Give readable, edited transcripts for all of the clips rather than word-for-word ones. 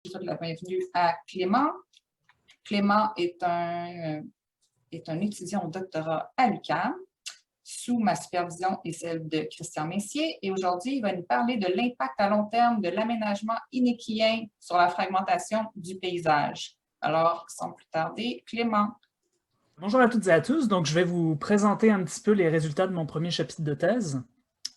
Je souhaite la bienvenue à Clément. Clément est un étudiant au doctorat à l'UQAM, sous ma supervision et celle de Christian Messier. Et aujourd'hui, il va nous parler de l'impact à long terme de l'aménagement inéquien sur la fragmentation du paysage. Alors, sans plus tarder, Clément. Bonjour à toutes et à tous. Donc, je vais vous présenter un petit peu les résultats de mon premier chapitre de thèse,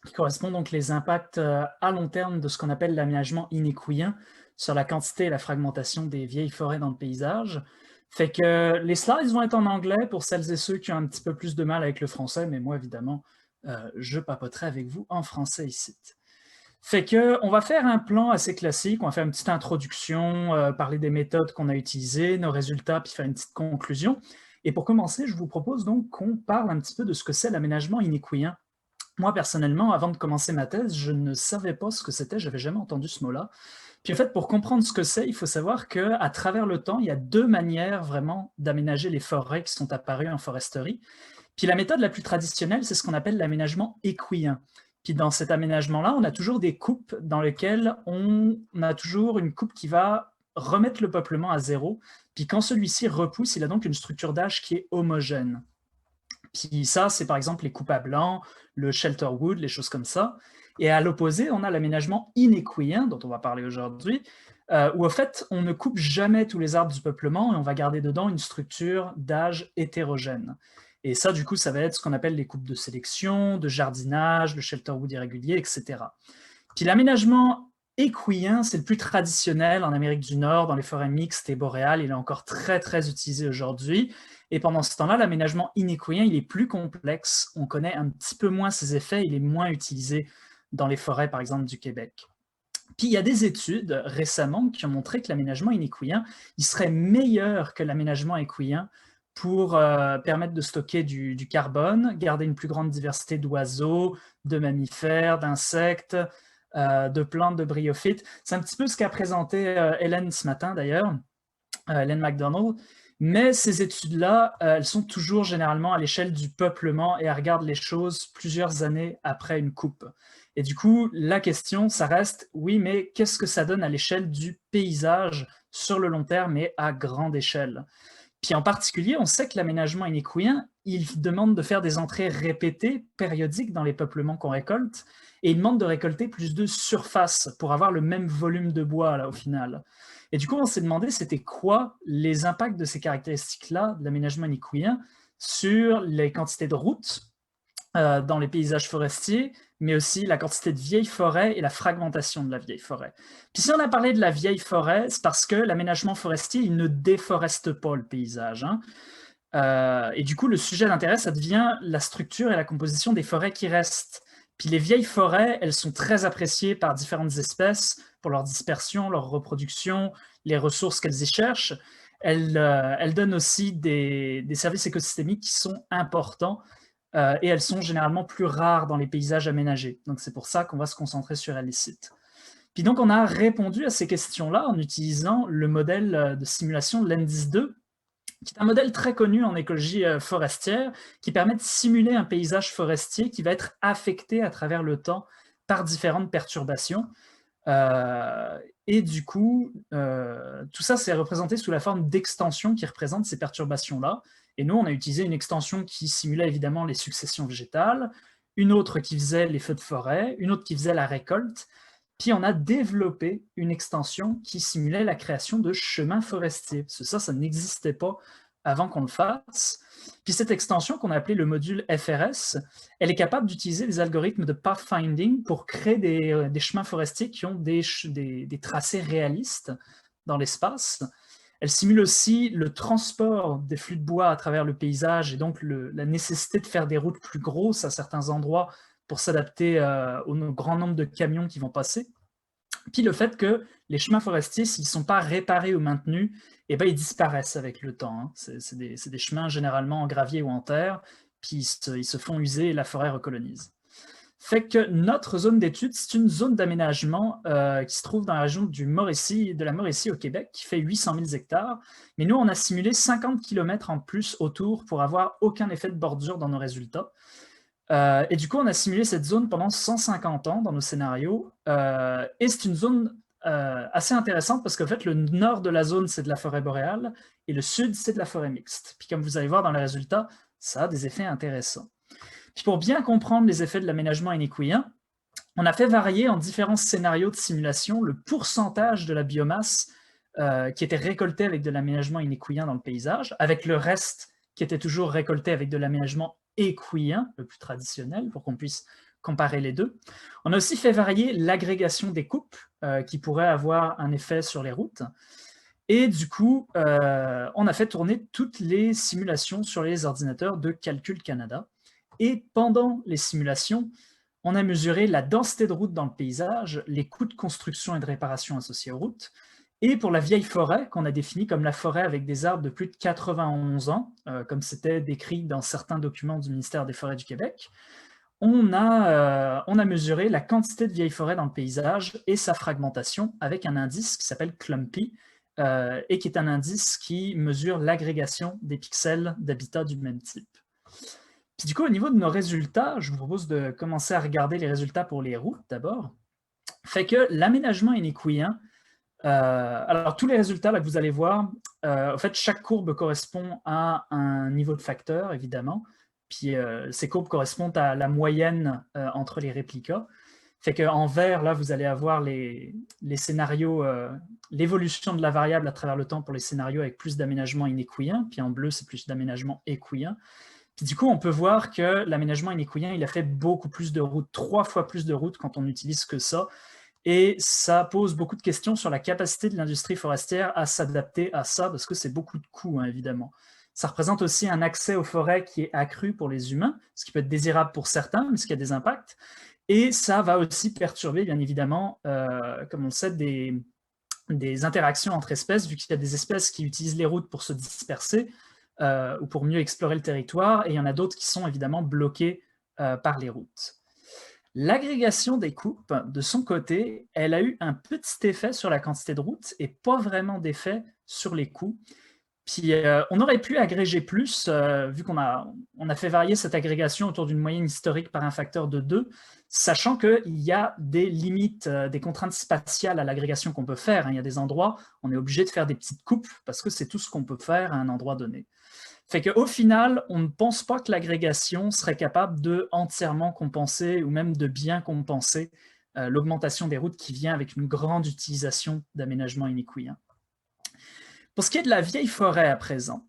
qui correspond donc les impacts à long terme de ce qu'on appelle l'aménagement inéquien sur la quantité et la fragmentation des vieilles forêts dans le paysage. Fait que les slides vont être en anglais pour celles et ceux qui ont un petit peu plus de mal avec le français, mais moi, évidemment, je papoterai avec vous en français ici. Fait que on va faire un plan assez classique, on va faire une petite introduction, parler des méthodes qu'on a utilisées, nos résultats, puis faire une petite conclusion. Et pour commencer, je vous propose donc qu'on parle un petit peu de ce que c'est l'aménagement inéquien. Moi, personnellement, avant de commencer ma thèse, je ne savais pas ce que c'était, j'avais jamais entendu ce mot-là. Puis en fait, pour comprendre ce que c'est, il faut savoir qu'à travers le temps, il y a deux manières vraiment d'aménager les forêts qui sont apparues en foresterie. Puis la méthode la plus traditionnelle, c'est ce qu'on appelle l'aménagement équien. Puis dans cet aménagement-là, on a toujours des coupes dans lesquelles on a toujours une coupe qui va remettre le peuplement à zéro. Puis quand celui-ci repousse, il a donc une structure d'âge qui est homogène. Puis ça, c'est par exemple les coupes à blanc, le shelter wood, les choses comme ça. Et à l'opposé, on a l'aménagement inéquien, dont on va parler aujourd'hui, où en fait, on ne coupe jamais tous les arbres du peuplement et on va garder dedans une structure d'âge hétérogène. Et ça, du coup, ça va être ce qu'on appelle les coupes de sélection, de jardinage, le shelter wood irrégulier, etc. Puis l'aménagement équien, c'est le plus traditionnel en Amérique du Nord, dans les forêts mixtes et boréales. Il est encore très, très utilisé aujourd'hui. Et pendant ce temps-là, l'aménagement inéquien, il est plus complexe. On connaît un petit peu moins ses effets. Il est moins utilisé dans les forêts, par exemple, du Québec. Puis il y a des études récemment qui ont montré que l'aménagement inéquien, il serait meilleur que l'aménagement équien pour permettre de stocker du carbone, garder une plus grande diversité d'oiseaux, de mammifères, d'insectes, de plantes, de bryophytes. C'est un petit peu ce qu'a présenté Hélène ce matin d'ailleurs, Hélène McDonald. Mais ces études-là, elles sont toujours généralement à l'échelle du peuplement et elles regardent les choses plusieurs années après une coupe. Et du coup, la question, ça reste, oui, mais qu'est-ce que ça donne à l'échelle du paysage sur le long terme et à grande échelle? Puis en particulier, on sait que l'aménagement inéquien, il demande de faire des entrées répétées, périodiques dans les peuplements qu'on récolte, et il demande de récolter plus de surface pour avoir le même volume de bois là, au final. Et du coup, on s'est demandé c'était quoi les impacts de ces caractéristiques-là de l'aménagement inéquien sur les quantités de routes dans les paysages forestiers, mais aussi la quantité de vieilles forêts et la fragmentation de la vieille forêt. Puis si on a parlé de la vieille forêt, c'est parce que l'aménagement forestier, il ne déforeste pas le paysage. Et du coup, le sujet d'intérêt, ça devient la structure et la composition des forêts qui restent. Puis les vieilles forêts, elles sont très appréciées par différentes espèces pour leur dispersion, leur reproduction, les ressources qu'elles y cherchent. Elles donnent aussi des services écosystémiques qui sont importants et elles sont généralement plus rares dans les paysages aménagés. Donc c'est pour ça qu'on va se concentrer sur elles ici. Puis donc on a répondu à ces questions-là en utilisant le modèle de simulation de l'Endis 2, qui est un modèle très connu en écologie forestière, qui permet de simuler un paysage forestier qui va être affecté à travers le temps par différentes perturbations. Et du coup, tout ça, c'est représenté sous la forme d'extensions qui représentent ces perturbations-là. Et nous, on a utilisé une extension qui simulait évidemment les successions végétales, une autre qui faisait les feux de forêt, une autre qui faisait la récolte, puis on a développé une extension qui simulait la création de chemins forestiers. Parce que ça n'existait pas avant qu'on le fasse. Puis cette extension qu'on a appelée le module FRS, elle est capable d'utiliser des algorithmes de pathfinding pour créer des chemins forestiers qui ont des tracés réalistes dans l'espace. Elle simule aussi le transport des flux de bois à travers le paysage et donc la nécessité de faire des routes plus grosses à certains endroits pour s'adapter au grand nombre de camions qui vont passer. Puis le fait que les chemins forestiers, s'ils ne sont pas réparés ou maintenus, eh ben, ils disparaissent avec le temps. C'est des chemins généralement en gravier ou en terre, puis ils se font user et la forêt recolonise. Fait que notre zone d'étude, c'est une zone d'aménagement qui se trouve dans la région de la Mauricie au Québec, qui fait 800 000 hectares. Mais nous, on a simulé 50 km en plus autour pour avoir aucun effet de bordure dans nos résultats. Et du coup, on a simulé cette zone pendant 150 ans dans nos scénarios. Et c'est une zone assez intéressante parce qu'en fait, le nord de la zone, c'est de la forêt boréale et le sud, c'est de la forêt mixte. Puis comme vous allez voir dans les résultats, ça a des effets intéressants. Puis pour bien comprendre les effets de l'aménagement inéquien, on a fait varier en différents scénarios de simulation le pourcentage de la biomasse qui était récoltée avec de l'aménagement inéquien dans le paysage, avec le reste qui était toujours récolté avec de l'aménagement équien, le plus traditionnel, pour qu'on puisse comparer les deux. On a aussi fait varier l'agrégation des coupes qui pourraient avoir un effet sur les routes. Et du coup, on a fait tourner toutes les simulations sur les ordinateurs de Calcul Canada. Et pendant les simulations, on a mesuré la densité de routes dans le paysage, les coûts de construction et de réparation associés aux routes, et pour la vieille forêt, qu'on a définie comme la forêt avec des arbres de plus de 91 ans, comme c'était décrit dans certains documents du ministère des Forêts du Québec, on a mesuré la quantité de vieille forêt dans le paysage et sa fragmentation avec un indice qui s'appelle Clumpy, et qui est un indice qui mesure l'agrégation des pixels d'habitat du même type. Puis du coup, au niveau de nos résultats, je vous propose de commencer à regarder les résultats pour les routes d'abord. Fait que l'aménagement inéquien, alors tous les résultats là, que vous allez voir, en fait, chaque courbe correspond à un niveau de facteur, évidemment. Puis ces courbes correspondent à la moyenne entre les réplicas. Fait qu'en vert, là, vous allez avoir les scénarios, l'évolution de la variable à travers le temps pour les scénarios avec plus d'aménagement inéquien, puis en bleu, c'est plus d'aménagement équien. Puis du coup, on peut voir que l'aménagement inéquien, il a fait beaucoup plus de routes, 3 fois plus de routes quand on n'utilise que ça. Et ça pose beaucoup de questions sur la capacité de l'industrie forestière à s'adapter à ça, parce que c'est beaucoup de coûts, hein, évidemment. Ça représente aussi un accès aux forêts qui est accru pour les humains, ce qui peut être désirable pour certains, mais ce qui a des impacts. Et ça va aussi perturber, bien évidemment, comme on le sait, des interactions entre espèces, vu qu'il y a des espèces qui utilisent les routes pour se disperser ou pour mieux explorer le territoire, et il y en a d'autres qui sont évidemment bloquées par les routes. L'agrégation des coupes, de son côté, elle a eu un petit effet sur la quantité de routes et pas vraiment d'effet sur les coûts. Puis on aurait pu agréger plus, vu qu'on a fait varier cette agrégation autour d'une moyenne historique par un facteur de 2, sachant qu'il y a des limites, des contraintes spatiales à l'agrégation qu'on peut faire. Hein. Il y a des endroits, on est obligé de faire des petites coupes parce que c'est tout ce qu'on peut faire à un endroit donné. Fait qu'au final, on ne pense pas que l'agrégation serait capable de entièrement compenser ou même de bien compenser l'augmentation des routes qui vient avec une grande utilisation d'aménagement inéquien. Pour ce qui est de la vieille forêt à présent,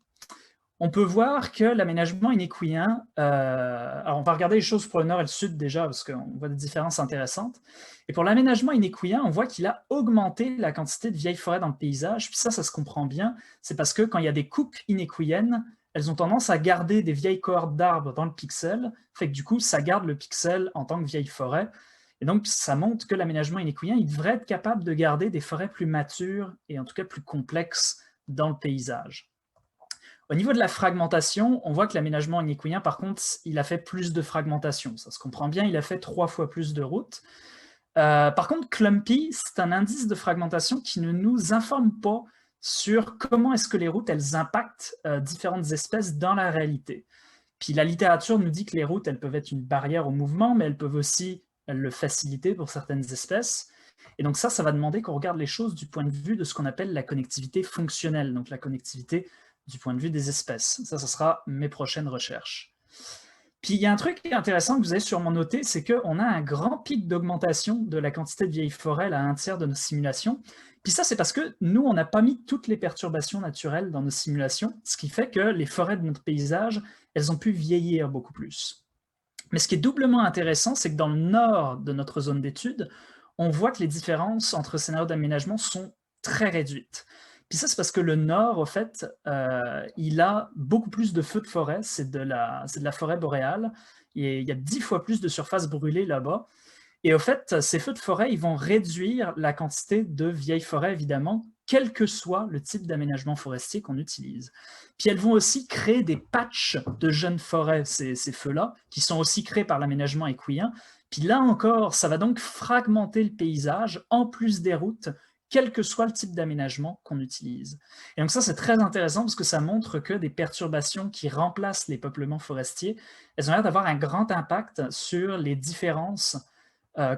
on peut voir que l'aménagement inéquien, alors on va regarder les choses pour le nord et le sud déjà, parce qu'on voit des différences intéressantes. Et pour l'aménagement inéquien, on voit qu'il a augmenté la quantité de vieilles forêts dans le paysage. Puis ça se comprend bien. C'est parce que quand il y a des coupes inéquiennes, elles ont tendance à garder des vieilles cohortes d'arbres dans le pixel, fait que du coup, ça garde le pixel en tant que vieille forêt. Et donc, ça montre que l'aménagement inéquien, il devrait être capable de garder des forêts plus matures et en tout cas plus complexes dans le paysage. Au niveau de la fragmentation, on voit que l'aménagement inéquien, par contre, il a fait plus de fragmentation. Ça se comprend bien, il a fait 3 fois plus de routes. Par contre, Clumpy, c'est un indice de fragmentation qui ne nous informe pas sur comment est-ce que les routes, elles impactent différentes espèces dans la réalité. Puis la littérature nous dit que les routes, elles peuvent être une barrière au mouvement, mais elles peuvent aussi le faciliter pour certaines espèces. Et donc ça va demander qu'on regarde les choses du point de vue de ce qu'on appelle la connectivité fonctionnelle, donc la connectivité du point de vue des espèces. Ça sera mes prochaines recherches. Puis il y a un truc intéressant que vous avez sûrement noté, c'est qu'on a un grand pic d'augmentation de la quantité de vieilles forêts à un tiers de nos simulations. Puis ça, c'est parce que nous, on n'a pas mis toutes les perturbations naturelles dans nos simulations, ce qui fait que les forêts de notre paysage, elles ont pu vieillir beaucoup plus. Mais ce qui est doublement intéressant, c'est que dans le nord de notre zone d'étude, on voit que les différences entre scénarios d'aménagement sont très réduites. Puis ça, c'est parce que le nord, au fait, il a beaucoup plus de feux de forêt, c'est de la forêt boréale, et il y a 10 fois plus de surface brûlée là-bas. Et au fait, ces feux de forêt, ils vont réduire la quantité de vieilles forêts, évidemment, quel que soit le type d'aménagement forestier qu'on utilise. Puis elles vont aussi créer des patchs de jeunes forêts, ces feux-là, qui sont aussi créés par l'aménagement équien. Puis là encore, ça va donc fragmenter le paysage, en plus des routes, quel que soit le type d'aménagement qu'on utilise. Et donc ça, c'est très intéressant parce que ça montre que des perturbations qui remplacent les peuplements forestiers, elles ont l'air d'avoir un grand impact sur les différences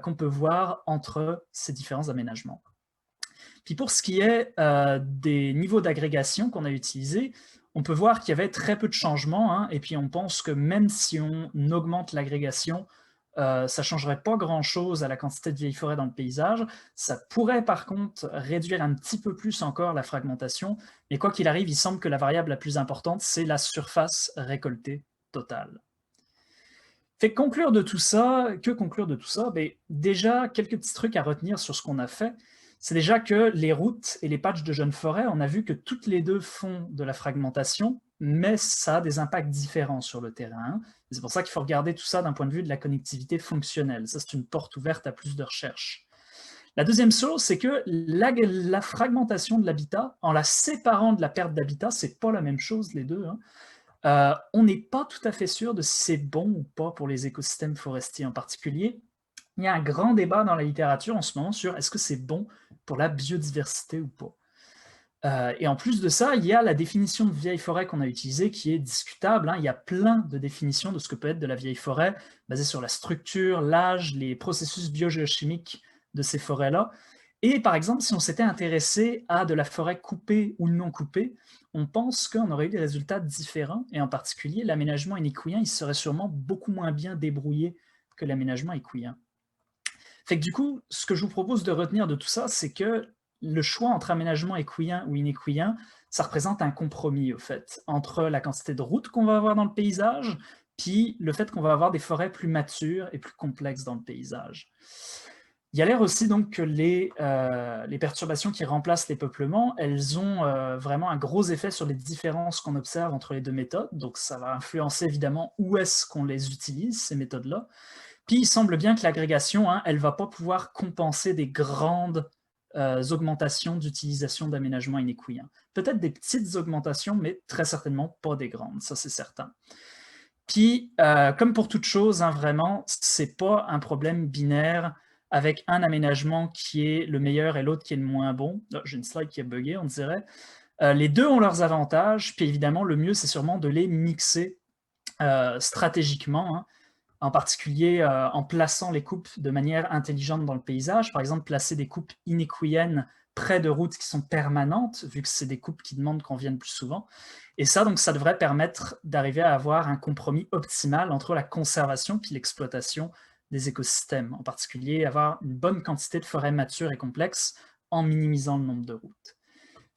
qu'on peut voir entre ces différents aménagements. Puis pour ce qui est des niveaux d'agrégation qu'on a utilisés, on peut voir qu'il y avait très peu de changements, hein, et puis on pense que même si on augmente l'agrégation, ça ne changerait pas grand-chose à la quantité de vieilles forêts dans le paysage. Ça pourrait par contre réduire un petit peu plus encore la fragmentation, mais quoi qu'il arrive, il semble que la variable la plus importante, c'est la surface récoltée totale. Fait que conclure de tout ça, ben, déjà, quelques petits trucs à retenir sur ce qu'on a fait. C'est déjà que les routes et les patchs de jeunes forêts, on a vu que toutes les deux font de la fragmentation, mais ça a des impacts différents sur le terrain. C'est pour ça qu'il faut regarder tout ça d'un point de vue de la connectivité fonctionnelle. Ça, c'est une porte ouverte à plus de recherches. La deuxième chose, c'est que la fragmentation de l'habitat, en la séparant de la perte d'habitat, c'est pas la même chose les deux, hein. On n'est pas tout à fait sûr de si c'est bon ou pas pour les écosystèmes forestiers en particulier. Il y a un grand débat dans la littérature en ce moment sur est-ce que c'est bon pour la biodiversité ou pas. Et en plus de ça, il y a la définition de vieille forêt qu'on a utilisée qui est discutable, hein. Il y a plein de définitions de ce que peut être de la vieille forêt, basées sur la structure, l'âge, les processus biogéochimiques de ces forêts-là. Et par exemple, si on s'était intéressé à de la forêt coupée ou non coupée, on pense qu'on aurait eu des résultats différents, et en particulier, l'aménagement inéquien, il serait sûrement beaucoup moins bien débrouillé que l'aménagement équien. Fait que du coup, ce que je vous propose de retenir de tout ça, c'est que le choix entre aménagement équien ou inéquien, ça représente un compromis, au fait, entre la quantité de routes qu'on va avoir dans le paysage, puis le fait qu'on va avoir des forêts plus matures et plus complexes dans le paysage. Il y a l'air aussi donc que les perturbations qui remplacent les peuplements, elles ont vraiment un gros effet sur les différences qu'on observe entre les deux méthodes. Donc ça va influencer évidemment où est-ce qu'on les utilise, ces méthodes-là. Puis il semble bien que l'agrégation, hein, elle ne va pas pouvoir compenser des grandes augmentations d'utilisation d'aménagement inéquien. Peut-être des petites augmentations, mais très certainement pas des grandes, ça c'est certain. Puis, comme pour toute chose, hein, vraiment, c'est pas un problème binaire avec un aménagement qui est le meilleur et l'autre qui est le moins bon. Là, j'ai une slide qui a bugué, on dirait. Les deux ont leurs avantages, puis évidemment, le mieux, c'est sûrement de les mixer stratégiquement, hein, en particulier en plaçant les coupes de manière intelligente dans le paysage. Par exemple, placer des coupes inéquiennes près de routes qui sont permanentes, vu que c'est des coupes qui demandent qu'on vienne plus souvent. Et ça, donc, ça devrait permettre d'arriver à avoir un compromis optimal entre la conservation puis l'exploitation des écosystèmes, en particulier avoir une bonne quantité de forêts matures et complexes en minimisant le nombre de routes.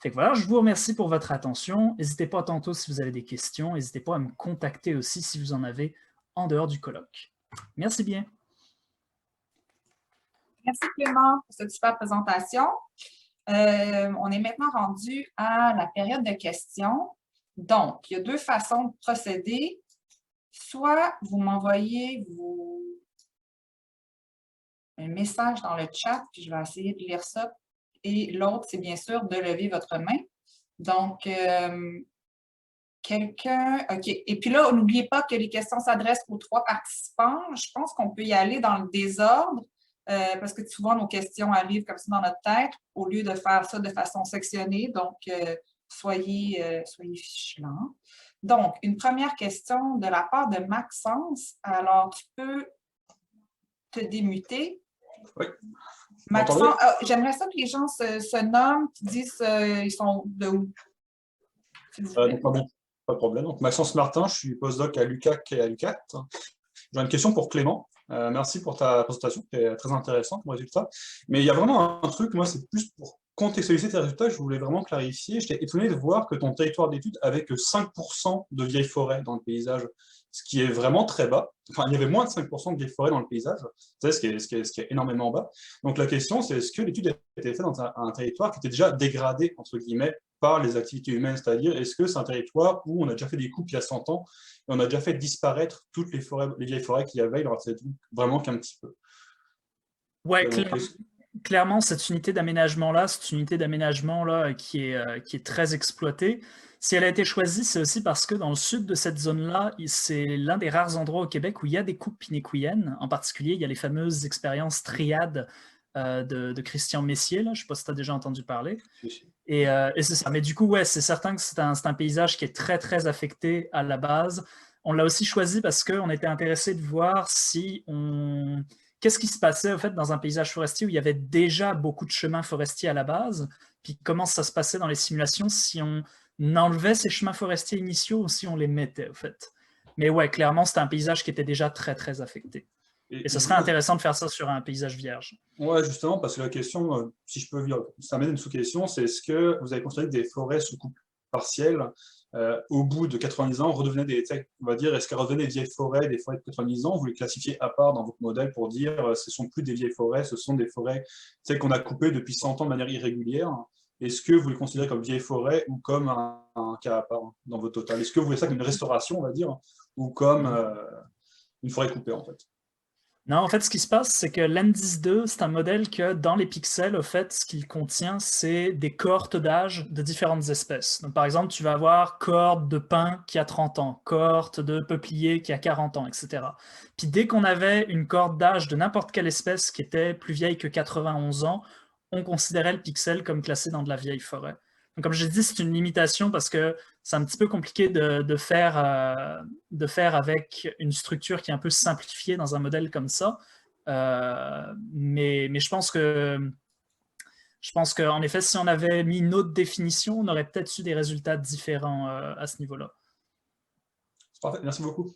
Fait que voilà, je vous remercie pour votre attention. N'hésitez pas tantôt si vous avez des questions. N'hésitez pas à me contacter aussi si vous en avez en dehors du colloque. Merci bien. Merci Clément pour cette super présentation. On est maintenant rendu à la période de questions. Donc, il y a deux façons de procéder. Soit vous m'envoyez un message dans le chat, puis je vais essayer de lire ça. Et l'autre, c'est bien sûr de lever votre main. Donc, quelqu'un... OK. Et puis là, n'oubliez pas que les questions s'adressent aux 3 participants. Je pense qu'on peut y aller dans le désordre, parce que souvent, nos questions arrivent comme ça dans notre tête, au lieu de faire ça de façon sectionnée. Donc, soyez vigilants. Donc, une première question de la part de Maxence. Alors, tu peux te démuter. Oui. Maxence, j'aimerais ça que les gens se nomment, qui disent ils sont de où? Pas de problème. Donc, Maxence Martin, je suis postdoc à l'UQAC et à l'UQAT. J'ai une question pour Clément. Merci pour ta présentation, qui est très intéressante comme résultat. Mais il y a vraiment un truc, moi, c'est plus pour contextualiser tes résultats, je voulais vraiment clarifier. J'étais étonné de voir que ton territoire d'étude avait que 5% de vieilles forêts dans le paysage, ce qui est vraiment très bas. Enfin, il y avait moins de 5% de vieilles forêts dans le paysage, ce qui est énormément bas. Donc la question, c'est est-ce que l'étude a été faite dans un territoire qui était déjà dégradé, entre guillemets, par les activités humaines, c'est-à-dire est-ce que c'est un territoire où on a déjà fait des coupes il y a 100 ans et on a déjà fait disparaître toutes les vieilles forêts qu'il y avait, il en restait vraiment qu'un petit peu. Ouais, clairement, cette unité d'aménagement-là, c'est une unité d'aménagement qui est très exploitée. Si elle a été choisie, c'est aussi parce que dans le sud de cette zone-là, c'est l'un des rares endroits au Québec où il y a des coupes inéquiennes. En particulier, il y a les fameuses expériences triades de Christian Messier. Là. Je ne sais pas si tu as déjà entendu parler. Et c'est ça. Mais du coup, ouais, c'est certain que c'est un paysage qui est très, très affecté à la base. On l'a aussi choisi parce qu'on était intéressé de voir si qu'est-ce qui se passait en fait, dans un paysage forestier où il y avait déjà beaucoup de chemins forestiers à la base, puis comment ça se passait dans les simulations si on enlevait ces chemins forestiers initiaux ou si on les mettait, en fait. Mais ouais, clairement, c'était un paysage qui était déjà très, très affecté. Et ce serait intéressant de faire ça sur un paysage vierge. Ouais, justement, parce que la question, si je peux dire, ça amène une sous-question, c'est est-ce que vous avez constaté que des forêts sous coupe partielle, au bout de 90 ans, redevenaient on va dire, est-ce qu'elles redevenaient des vieilles forêts, des forêts de 90 ans, vous les classifiez à part dans votre modèle pour dire, ce ne sont plus des vieilles forêts, ce sont des forêts qu'on a coupées depuis 100 ans de manière irrégulière. Est-ce que vous les considérez comme vieilles forêts ou comme un cas à part dans votre total? Est-ce que vous voyez ça comme une restauration, on va dire, ou comme une forêt coupée, en fait? Non, en fait, ce qui se passe, c'est que l'indice 2, c'est un modèle que dans les pixels, en fait, ce qu'il contient, c'est des cohortes d'âge de différentes espèces. Donc, par exemple, tu vas avoir cohorte de pin qui a 30 ans, cohorte de peuplier qui a 40 ans, etc. Puis dès qu'on avait une cohorte d'âge de n'importe quelle espèce qui était plus vieille que 91 ans, on considérait le pixel comme classé dans de la vieille forêt. Donc, comme j'ai dit, c'est une limitation parce que c'est un petit peu compliqué de faire avec une structure qui est un peu simplifiée dans un modèle comme ça. Mais je pense qu'en effet, si on avait mis une autre définition, on aurait peut-être eu des résultats différents à ce niveau-là. C'est parfait, merci beaucoup.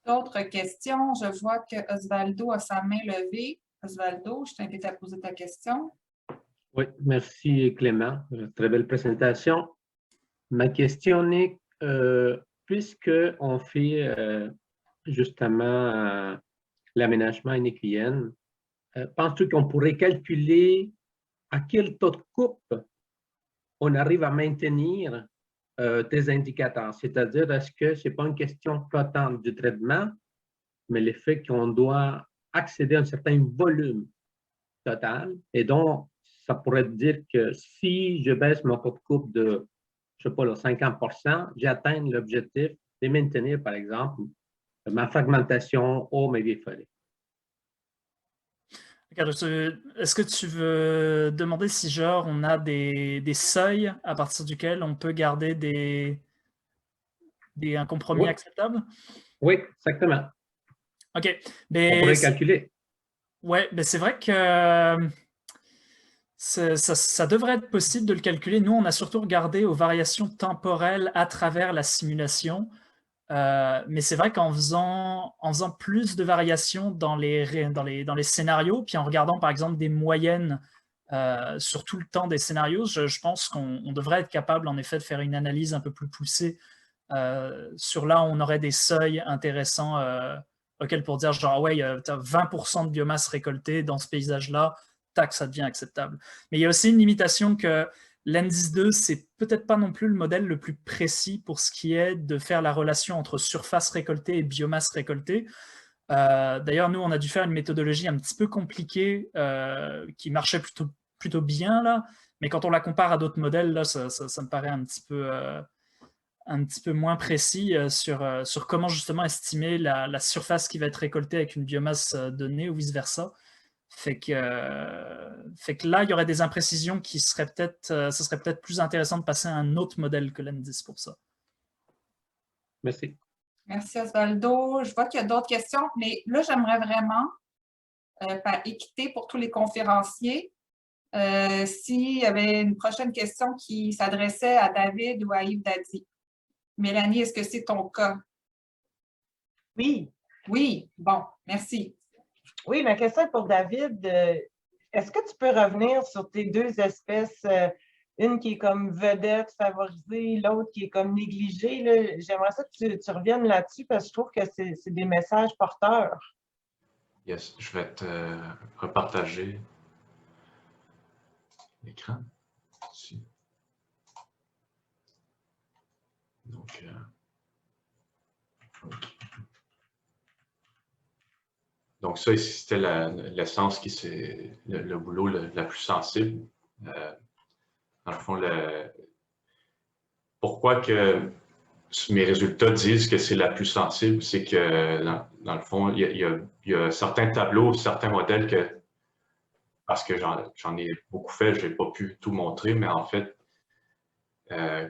D'autres questions? Je vois que Osvaldo a sa main levée. Osvaldo, je t'invite à poser ta question. Oui, merci Clément. Très belle présentation. Ma question est, puisqu'on fait justement l'aménagement inéquilibre, penses-tu qu'on pourrait calculer à quel taux de coupe on arrive à maintenir des indicateurs? C'est-à-dire, est-ce que ce n'est pas une question flottante du traitement, mais le fait qu'on doit accéder à un certain volume total, et donc ça pourrait dire que si je baisse mon taux de coupe de, je ne sais pas, là, 50%, j'atteins l'objectif de maintenir, par exemple, ma fragmentation aux mes vieilles forêts. Est-ce que tu veux demander si, genre, on a des seuils à partir duquel on peut garder un compromis acceptable? Oui, exactement. OK. Mais on pourrait calculer. Oui, mais c'est vrai que ça devrait être possible de le calculer. Nous, on a surtout regardé aux variations temporelles à travers la simulation. Mais c'est vrai qu'en faisant plus de variations dans les scénarios, puis en regardant par exemple des moyennes sur tout le temps des scénarios, je pense qu'on devrait être capable en effet de faire une analyse un peu plus poussée sur là où on aurait des seuils intéressants auxquels pour dire genre ouais, tu as 20% de biomasse récoltée dans ce paysage-là, tac, ça devient acceptable. Mais il y a aussi une limitation que l'indice 2, c'est peut-être pas non plus le modèle le plus précis pour ce qui est de faire la relation entre surface récoltée et biomasse récoltée. D'ailleurs, nous, on a dû faire une méthodologie un petit peu compliquée qui marchait plutôt bien, là. Mais quand on la compare à d'autres modèles, là, ça me paraît un petit peu moins précis sur comment justement estimer la surface qui va être récoltée avec une biomasse donnée ou vice-versa. Fait que là, il y aurait des imprécisions qui seraient ce serait peut-être plus intéressant de passer à un autre modèle que l'N10 pour ça. Merci. Merci Osvaldo. Je vois qu'il y a d'autres questions, mais là, j'aimerais vraiment, par équité pour tous les conférenciers, s'il y avait une prochaine question qui s'adressait à David ou à Yves Dady. Mélanie, est-ce que c'est ton cas? Oui. Oui, bon, merci. Oui, ma question est pour David. Est-ce que tu peux revenir sur tes deux espèces, une qui est comme vedette, favorisée, l'autre qui est comme négligée? J'aimerais ça que tu reviennes là-dessus parce que je trouve que c'est des messages porteurs. Yes, je vais te repartager l'écran. Ici. Donc, donc ça ici, c'était l'essence qui c'est le boulot la plus sensible. Dans le fond, pourquoi que mes résultats disent que c'est la plus sensible, c'est que dans le fond, il y a certains tableaux, certains modèles que, parce que j'en ai beaucoup fait, je n'ai pas pu tout montrer, mais en fait,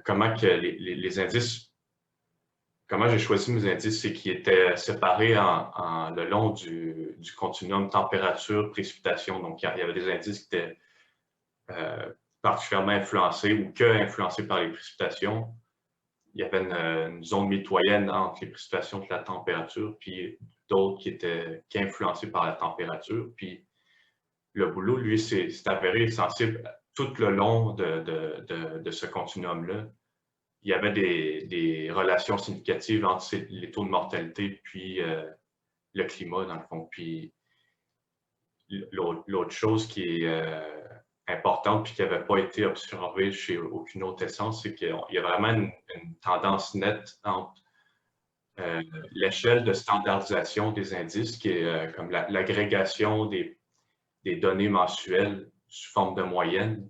comment que les indices comment j'ai choisi mes indices, c'est qu'ils étaient séparés le long du continuum température-précipitation. Donc, il y avait des indices qui étaient particulièrement influencés ou que influencés par les précipitations. Il y avait une zone mitoyenne entre les précipitations et la température, puis d'autres qui influencés par la température. Puis le boulot, lui, s'est avéré sensible tout le long de ce continuum-là. Il y avait des relations significatives entre les taux de mortalité puis le climat, dans le fond. Puis l'autre chose qui est importante puis qui n'avait pas été observée chez aucune autre essence, c'est qu'il y a vraiment une tendance nette entre l'échelle de standardisation des indices, qui est comme l'agrégation des données mensuelles sous forme de moyenne.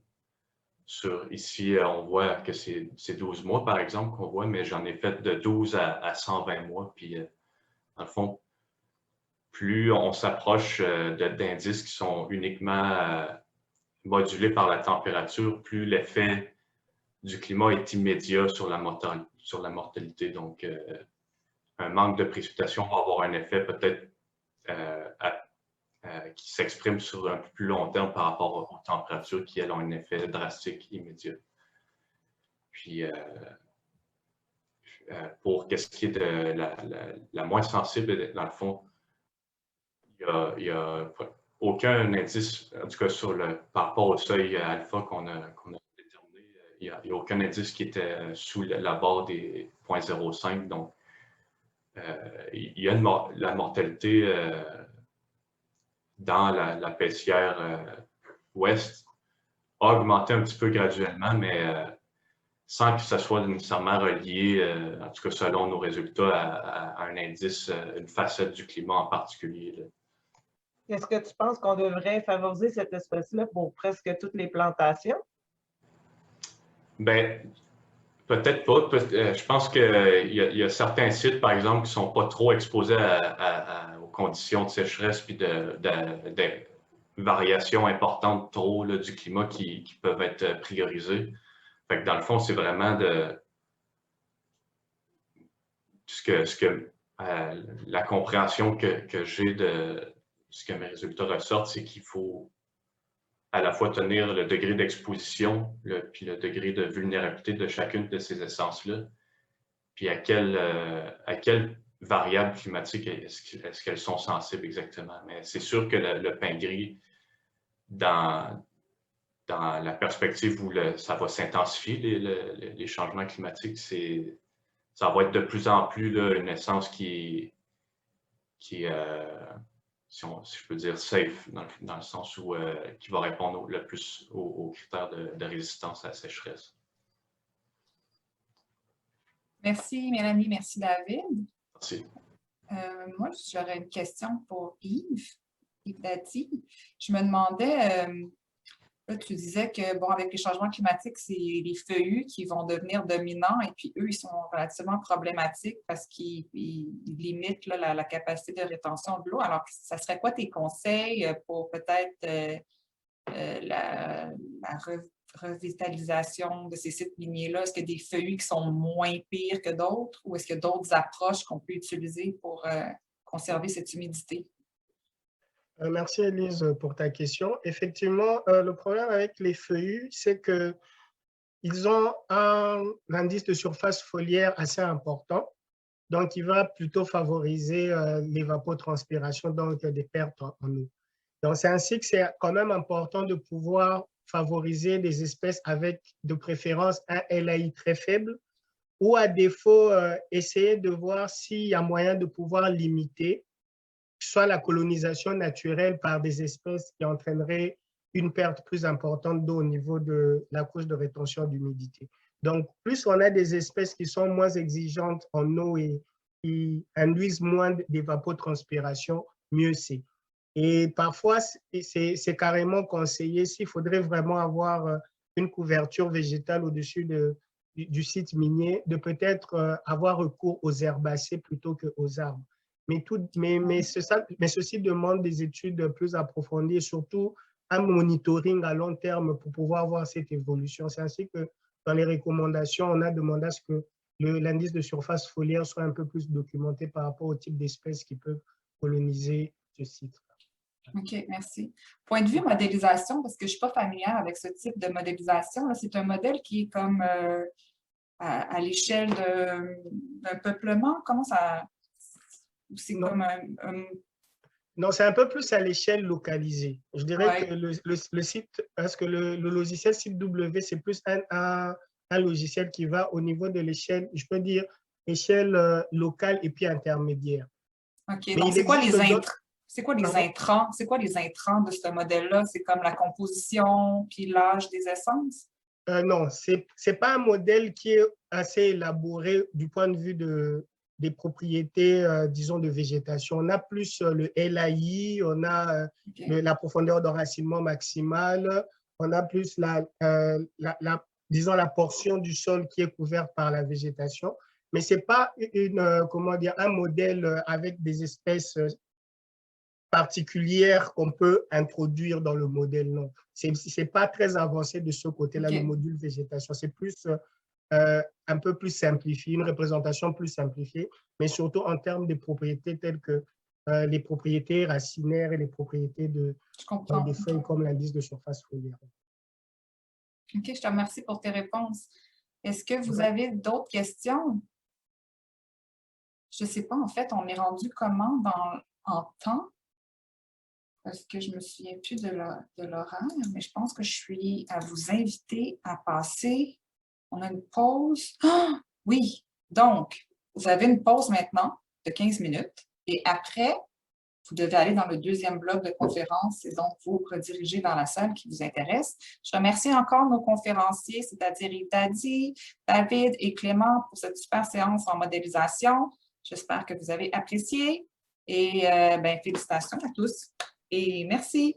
Ici, on voit que c'est 12 mois, par exemple, qu'on voit, mais j'en ai fait de 12 à 120 mois. Puis, dans le fond, plus on s'approche d'indices qui sont uniquement modulés par la température, plus l'effet du climat est immédiat sur la mortalité. Donc, un manque de précipitation va avoir un effet peut-être qui s'exprime sur un peu plus long terme par rapport aux températures qui, elles, ont un effet drastique immédiat. Puis, pour qu'est-ce qui est de la moins sensible, dans le fond, il n'y a aucun indice, en tout cas par rapport au seuil alpha qu'on a déterminé, il n'y a aucun indice qui était sous la barre des 0.05. Donc, il y a la mortalité dans la paissière ouest a augmenté un petit peu graduellement, mais sans que ce soit nécessairement relié, en tout cas selon nos résultats, à un indice, une facette du climat en particulier. Est-ce que tu penses qu'on devrait favoriser cette espèce-là pour presque toutes les plantations? Bien, peut-être pas. Je pense qu'il y a certains sites, par exemple, qui ne sont pas trop exposés aux conditions de sécheresse puis de variations importantes trop là, du climat qui peuvent être priorisées. Fait que dans le fond, c'est vraiment la compréhension que j'ai de ce que mes résultats ressortent, c'est qu'il faut à la fois tenir le degré d'exposition puis le degré de vulnérabilité de chacune de ces essences-là, puis à quelle variable climatique est-ce qu'elles sont sensibles exactement. Mais c'est sûr que le pin gris, dans la perspective où ça va s'intensifier, les changements climatiques, ça va être de plus en plus là, une essence qui si je peux dire safe, dans le sens où qui va répondre le plus aux critères de résistance à la sécheresse. Merci Mélanie, merci David. Merci. Moi, j'aurais une question pour Yves Dati. Je me demandais, là, tu disais que, bon, avec les changements climatiques, c'est les feuillus qui vont devenir dominants et puis eux, ils sont relativement problématiques parce qu'ils limitent là, la capacité de rétention de l'eau. Alors, ça serait quoi tes conseils pour peut-être la revitalisation de ces sites miniers-là? Est-ce qu'il y a des feuillus qui sont moins pires que d'autres ou est-ce qu'il y a d'autres approches qu'on peut utiliser pour conserver cette humidité? Merci Élise pour ta question. Effectivement, le problème avec les feuillus, c'est qu'ils ont un indice de surface foliaire assez important, donc il va plutôt favoriser l'évapotranspiration, donc des pertes en eau. Donc c'est ainsi que c'est quand même important de pouvoir favoriser des espèces avec de préférence un LAI très faible ou à défaut essayer de voir s'il y a moyen de pouvoir limiter soit la colonisation naturelle par des espèces qui entraîneraient une perte plus importante d'eau au niveau de la couche de rétention d'humidité. Donc, plus on a des espèces qui sont moins exigeantes en eau et qui induisent moins d'évapotranspiration, mieux c'est. Et parfois, c'est carrément conseillé, s'il faudrait vraiment avoir une couverture végétale au-dessus du site minier, de peut-être avoir recours aux herbacées plutôt qu'aux arbres. Mais ceci demande des études plus approfondies et surtout un monitoring à long terme pour pouvoir voir cette évolution. C'est ainsi que dans les recommandations, on a demandé à ce que l'indice de surface foliaire soit un peu plus documenté par rapport au type d'espèces qui peuvent coloniser ce site. OK, merci. Point de vue modélisation, parce que je ne suis pas familière avec ce type de modélisation, c'est un modèle qui est comme à l'échelle d'un peuplement. Comment ça... C'est comme Non, c'est un peu plus à l'échelle localisée. Je dirais que le site, parce que le logiciel SiteW, c'est plus un logiciel qui va au niveau de l'échelle, je peux dire, échelle locale et puis intermédiaire. OK, donc c'est quoi les intrants? C'est quoi les intrants? C'est quoi les intrants de ce modèle-là? C'est comme la composition puis l'âge des essences? Non, c'est pas un modèle qui est assez élaboré du point de vue des propriétés, disons, de végétation. On a plus le LAI, on a la profondeur d'enracinement maximale, on a plus disons, la portion du sol qui est couverte par la végétation. Mais ce n'est pas comment dire, un modèle avec des espèces particulières qu'on peut introduire dans le modèle, non. Ce n'est pas très avancé de ce côté-là, le module végétation. C'est plus un peu plus simplifié, une représentation plus simplifiée, mais surtout en termes de propriétés telles que les propriétés racinaires et les propriétés des feuilles comme l'indice de surface foliaire. OK, je te remercie pour tes réponses. Est-ce que vous avez d'autres questions? Je ne sais pas, en fait, on est rendu comment en temps? Parce que je ne me souviens plus de l'horaire, mais je pense que je suis à vous inviter à passer. On a une pause. Ah! Oui, donc, vous avez une pause maintenant de 15 minutes et après, vous devez aller dans le deuxième bloc de conférence et donc vous redirigez dans la salle qui vous intéresse. Je remercie encore nos conférenciers, c'est-à-dire Itadi, David et Clément pour cette super séance en modélisation. J'espère que vous avez apprécié et félicitations à tous et merci.